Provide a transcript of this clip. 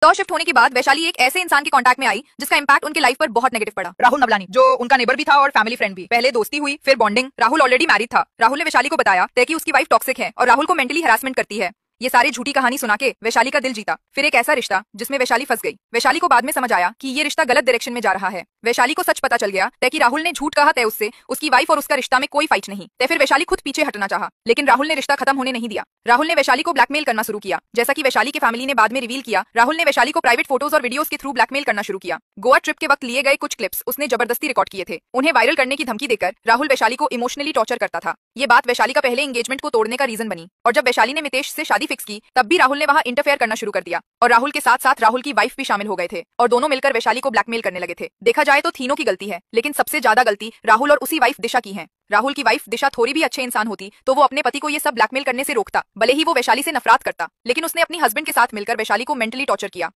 तो शिफ्ट होने के बाद वैशाली एक ऐसे इंसान के कांटेक्ट में आई जिसका इंपैक्ट उनके लाइफ पर बहुत नेगेटिव पड़ा। राहुल नवलानी, जो उनका नेबर भी था और फैमिली फ्रेंड भी। पहले दोस्ती हुई, फिर बॉन्डिंग। राहुल ऑलरेडी मैरिड था। राहुल ने वैशाली को बताया कि उसकी वाइफ टॉक्सिक है और राहुल को मेंटली हैरासमेंट करती है। ये सारी झूठी कहानी सुना के वैशाली का दिल जीता। फिर एक ऐसा रिश्ता जिसमें वैशाली फंस गई। वैशाली को बाद में समझ आया कि ये रिश्ता गलत डायरेक्शन में जा रहा है। वैशाली को सच पता चल गया कि राहुल ने झूठ कहा तय उससे, उसकी वाइफ और उसका रिश्ता में कोई फाइट नहीं। फिर वैशाली खुद पीछे हटना चाहा, लेकिन राहुल ने रिश्ता खत्म होने नहीं दिया। राहुल ने वैशाली को ब्लैकमेल करना शुरू किया। जैसा कि वैशाली की फैमिली ने बाद में रिवील किया, राहुल ने वैशाली को प्राइवेट फोटोज और वीडियोस के थ्रू ब्लैकमेल करना शुरू किया। गोवा ट्रिप के वक्त लिए गए कुछ क्लिप्स उसने जबरदस्ती रिकॉर्ड किए थे। उन्हें वायरल करने की धमकी देकर राहुल वैशाली को इमोशनली टॉर्चर करता था। ये बात वैशाली का पहले एंगेजमेंट को तोड़ने का रीजन बनी। और जब वैशाली ने मितेश से शादी फिक्स की, तब भी राहुल ने वहां इंटरफेयर करना शुरू कर दिया। और राहुल के साथ साथ राहुल की वाइफ भी शामिल हो गए थे और दोनों मिलकर वैशाली को ब्लैकमेल करने लगे थे। देखा जाए तो तीनों की गलती है, लेकिन सबसे ज्यादा गलती राहुल और उसी वाइफ दिशा की है। राहुल की वाइफ दिशा थोड़ी भी अच्छे इंसान होती तो वो अपने पति को ये सब ब्लैकमेल करने से रोकता। भले ही वो वैशाली से नफरत करता, लेकिन उसने अपनी हस्बैंड के साथ मिलकर वैशाली को मेंटली टॉर्चर किया।